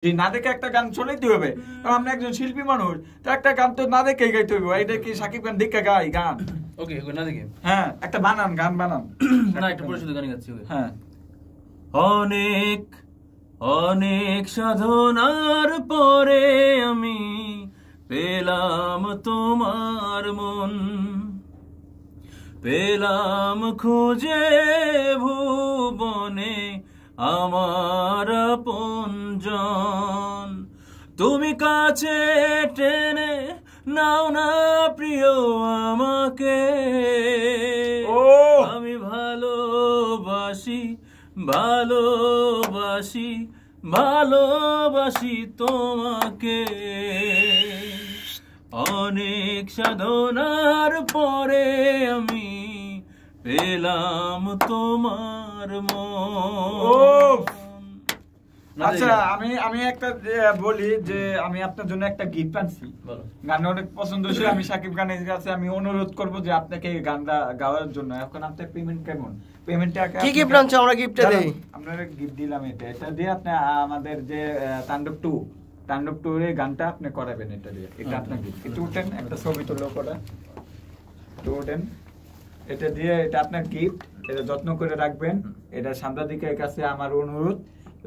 না দেখে একটা গান শোনাইতে হবে, কারণ আমরা একজন শিল্পী মানুষ, তো একটা গান তো না দেখে গাইতে হবে। এটা কি সাকিব খান দেখে গাই গান? ওকে, না দেখে হ্যাঁ, একটা বানান, গান বানান না, একটা পরিচিত গান গাচ্ছি। হ্যাঁ। অনেক অনেক সাধনার পরে আমি পেলাম তোমার মন, পেলাম খুঁজে ভুবনে আমার আপনজন। তুমি কাছে টেনে নাও না প্রিয় আমাকে, আমি ভালোবাসি ভালোবাসি ভালোবাসি তোমাকে। অনেক সাধনার পরে আমি পেলাম তোমার মন। আচ্ছা, আমি একটা বলি যে আমি আপনার জন্য একটা গিফট আনছি। গান অনেক পছন্দ হয়েছে, আমি সাকিব খানের কাছে আমি অনুরোধ করব যে আপনাকে এই গানটা গাওয়ার জন্য। এখন আপনার পেমেন্ট কেমন? পেমেন্টটা কি গিফট আনছো? আমরা গিফটটা দেই, আপনারা গিফট দিলাম। এটা দিয়ে আপনি আমাদের যে তাণ্ডব 2 এর গানটা আপনি করাবেন, এটা দিয়ে। এটা আপনার গিফট। একটু উঠেন, একটা ছবি তুলো করে একটু উঠেন। এটা দিয়ে, এটা আপনার গিফট, এটা যত্ন করে রাখবেন। এটা সাংবাদিকের কাছে আমার অনুরোধ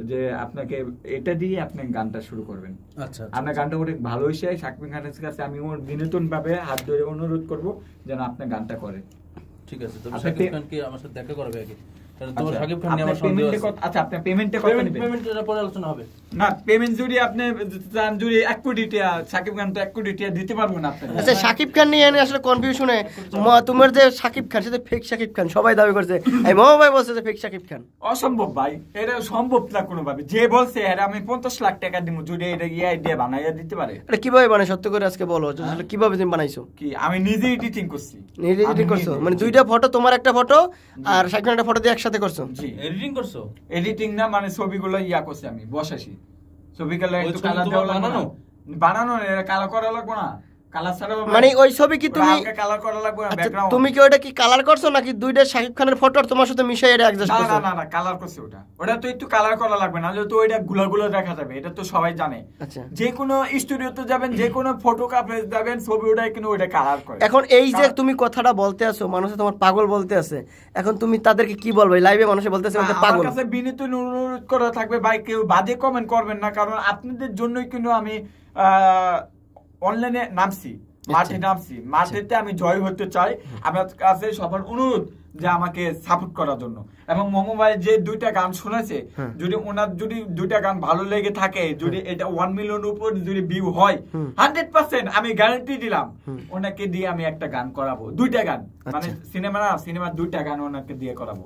যে আপনাকে এটা দিয়ে আপনি গানটা শুরু করবেন। আচ্ছা, আপনার গানটা অনেক ভালো হয়েছে। সাকিব খানের কাছে আমি বিনোদন ভাবে হাত ধরে অনুরোধ করব যেন আপনি গানটা করে। ঠিক আছে, তবে সাকিব খান কি আমার সাথে দেখা করবে আগে? কারণ তোমার সাকিব খান নিয়ে আমার সন্দেহ আছে। আচ্ছা, আপনি পেমেন্টে কত নেবেন? পেমেন্টটা পরে আলোচনা হবে। না, পেমেন্ট যদি আপনি চান, যদি 1 কোটি টাকা, সাকিব খান তো 1 কোটি টাকা দিতে পারবো না আপনি। আচ্ছা, সাকিব খান নিয়ে আসলে কনফিউশনে তোমার যে সাকিব খান, সেটা ফেক সাকিব খান সবাই দাবি করছে। এই মামা ভাই বলছে যে ফেক সাকিব খান। অসম্ভব ভাই, এটা সম্ভব না কোনোভাবে। যে বলছে এটা আমি 50 লাখ টাকা দিব যদি এটা দিয়ে বানাইয়া দিতে পারে। এটা কিভাবে বানাই সত্য করে আজকে বলো, আসলে কিভাবে তুমি বানাইছো? কি আমি নিজে এডিটিং করছি। নিজে এডিটিং করছো মানে দুইটা ফটো, তোমার একটা ফটো আর সাকিব খানের একটা ফটো দিয়ে একসাথে করছো? জি। এডিটিং করছো? এডিটিং না, মানে ছবিগুলো করছি আমি, বসাইছি। ছবিগুলো একটু কালার দেওয়া লাগবে, বানানো কালার করা লাগবে না। কালার ছাড়া মানে ওই ছবি কি তুমি কালার করা লাগবে না, ব্যাকগ্রাউন্ড। তুমি কি ওটা কি কালার করছো নাকি দুইটা সাকিব খানের ফটো আর তোমার সাথে মিশাই এটা অ্যাডজাস্ট করছো? না না, কালার করছি। ওটা তো একটু কালার করা লাগবে না, তো ওইটা গুলা দেখা যাবে। এটা তো সবাই জানে। আচ্ছা, যে কোনো স্টুডিওতে যাবেন, যে কোনো ফটোগ্রাফে যাবেন, ছবি ওটা কিন্তু ওইটা কালার করে। এখন এই যে তুমি কথাটা বলতে আছো, মানুষে তোমার পাগল বলতে আছে, এখন তুমি তাদেরকে কি বলবে? লাইভে মানুষে বলতেছে পাগল। আমার কাছে বিনীত অনুরোধ করা থাকবে ভাই, কেউ বাজে কমেন্ট করবেন না, কারণ আপনাদের জন্যই কিন্তু আমি অনলাইনে নামছি, মাঠে নামছি। মাঠেতে আমি জয় হতে চাই। আমার কাছে সবার অনুরোধ যে আমাকে সাপোর্ট করার জন্য। এবং মোমো ভাই যে 2টা গান শুনেছে, যদি ওনার যদি 2টা গান ভালো লেগে থাকে, যদি এটা 1 মিলিয়ন উপর যদি ভিউ হয়, 100% আমি গ্যারান্টি দিলাম ওনাকে দিয়ে আমি একটা গান করাবো। 2টা গান, মানে সিনেমার 2টা গান ওনাকে দিয়ে করাবো।